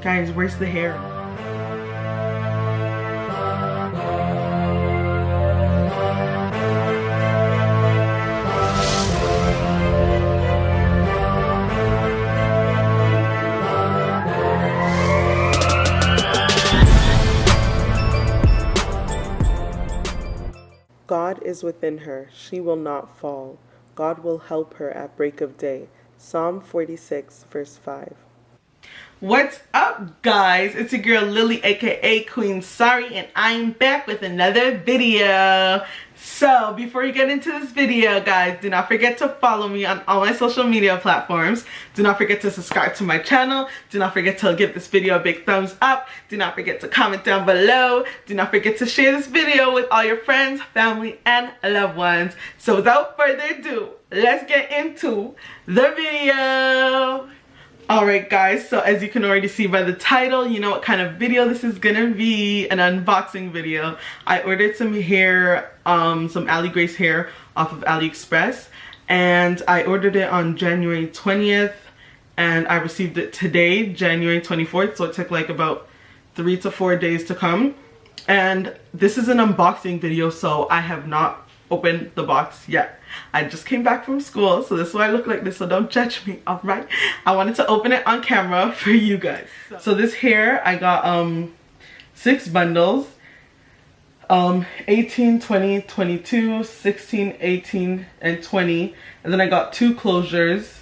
Guys, where's the hair? God is within her, she will not fall. God will help her at break of day. Psalm 46, verse 5. What's up, guys? It's your girl Lily, aka Queen Sorry, and I'm back with another video. So before you get into this video, guys, do not forget to follow me on all my social media platforms. Do not forget to subscribe to my channel. Do not forget to give this video a big thumbs up. Do not forget to comment down below. Do not forget to share this video with all your friends, family, and loved ones. So without further ado, let's get into the video. Alright guys, so as you can already see by the title, you know what kind of video this is gonna be, an unboxing video. I ordered some hair, some Aligrace hair off of Aliexpress, and I ordered it on January 20th, and I received it today, January 24th, so it took like about 3 to 4 days to come. And this is an unboxing video, so I have not opened the box yet. I just came back from school, so this is why I look like this, so don't judge me, alright? I wanted to open it on camera for you guys. So this hair, I got 6 bundles, 18, 20, 22, 16, 18, and 20. And then I got 2 closures,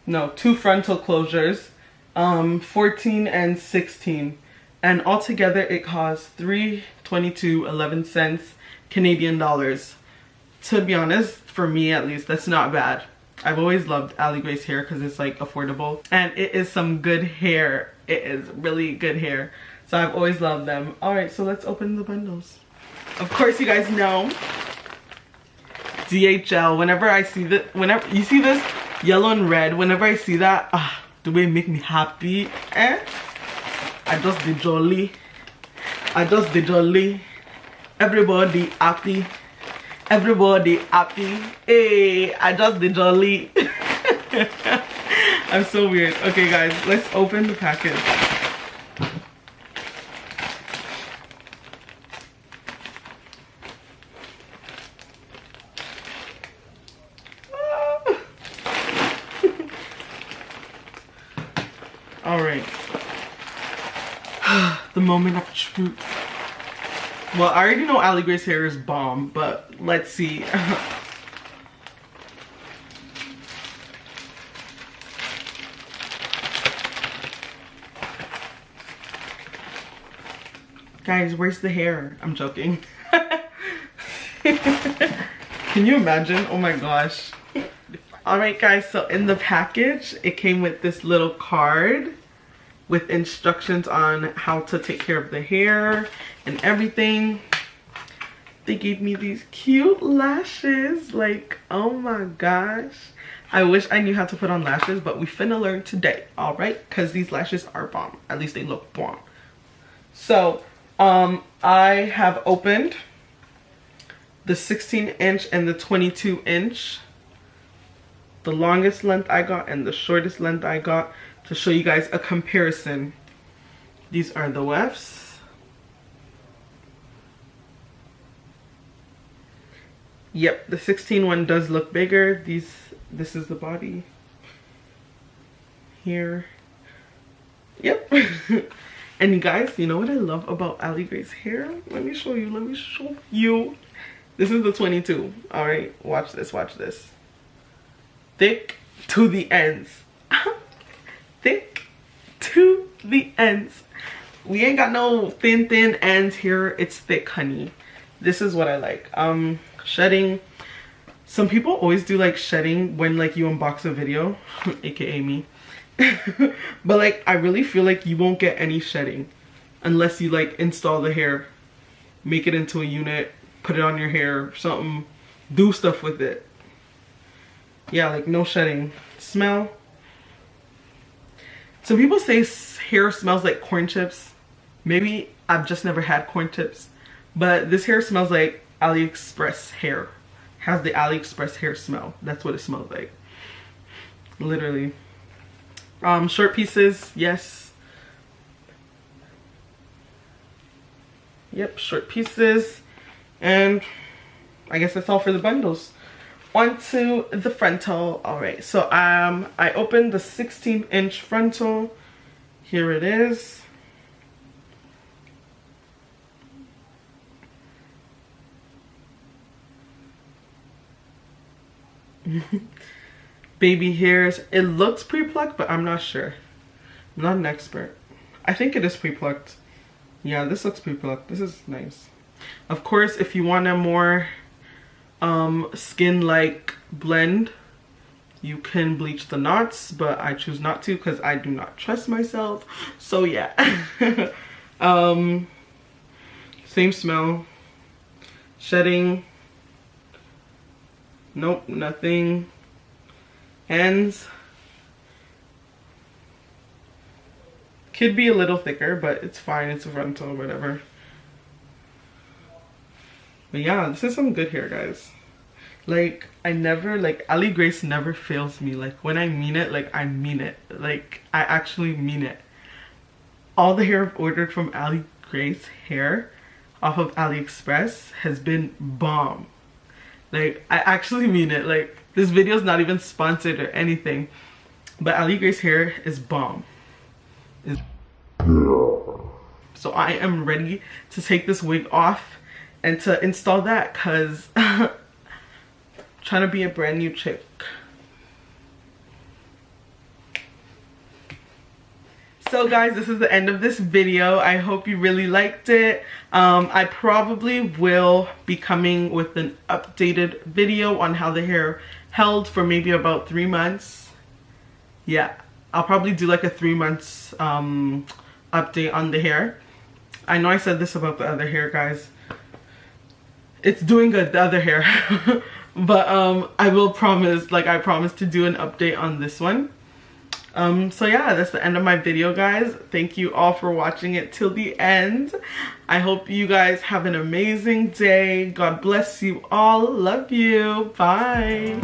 no, 2 frontal closures, 14 and 16. And altogether it cost $3.22.11 Canadian dollars. To be honest, for me at least, that's not bad. I've always loved Aligrace hair because it's like affordable, and it is some good hair. It is really good hair, so I've always loved them. All right, so let's open the bundles. Of course, you guys know DHL. Whenever I see that, whenever you see this yellow and red, whenever I see that, do they make me happy? I just the jolly. I just the jolly. Everybody happy. Everybody happy. Hey, I just did jolly. I'm so weird. Okay guys, let's open the package. Alright. The moment of truth. Well, I already know Aligrace hair is bomb, but let's see. Guys, where's the hair? I'm joking. Can you imagine? Oh my gosh. Alright guys, so in the package, it came with this little card with instructions on how to take care of the hair and everything. They gave me these cute lashes, like, oh my gosh. I wish I knew how to put on lashes, but we finna learn today, all right? Because these lashes are bomb. At least they look bomb. So I have opened the 16-inch and the 22-inch, the longest length I got and the shortest length I got, to show you guys a comparison. These are the wefts. Yep, the 16 one does look bigger. This is the body here. Yep. And you guys, you know what I love about Aligrace hair? Let me show you, let me show you. This is the 22. All right, watch this, watch this. Thick to the ends. Thick to the ends. We ain't got no thin ends here. It's thick, honey. This is what I like. Shedding. Some people always do like shedding when like you unbox a video, aka me. But like I really feel like you won't get any shedding unless you like install the hair, make it into a unit, put it on your hair, something, do stuff with it. Yeah, like no shedding. Smell. Some people say hair smells like corn chips. Maybe I've just never had corn chips, but this hair smells like Aliexpress hair. Has the Aliexpress hair smell. That's what it smells like. Literally. Short pieces, yes. Yep, short pieces. And I guess that's all for the bundles. On to the frontal. All right, so I opened the 16-inch frontal. Here it is. Baby hairs. It looks pre-plucked, but I'm not sure. I'm not an expert. I think it is pre-plucked. Yeah, this looks pre-plucked. This is nice. Of course, if you want a more skin-like blend, you can bleach the knots, but I choose not to because I do not trust myself. So yeah. Same smell. Shedding. Nope, nothing. Ends. Could be a little thicker, but it's fine. It's a frontal, whatever. But yeah, this is some good hair, guys. Like, Aligrace never fails me. Like, when I mean it, like, I mean it. Like, I actually mean it. All the hair I've ordered from Aligrace hair off of Aliexpress has been bomb. Like, I actually mean it. Like, this video is not even sponsored or anything, but Aligrace hair is bomb. So I am ready to take this wig off and to install that, because trying to be a brand new chick. So guys, this is the end of this video. I hope you really liked it. I probably will be coming with an updated video on how the hair held for maybe about 3 months. Yeah, I'll probably do like a 3 months update on the hair. I know I said this about the other hair, guys. It's doing good, the other hair. But I will promise, like I promised to do an update on this one. So yeah, that's the end of my video, guys. Thank you all for watching it till the end. I hope you guys have an amazing day. God bless you all. Love you. Bye.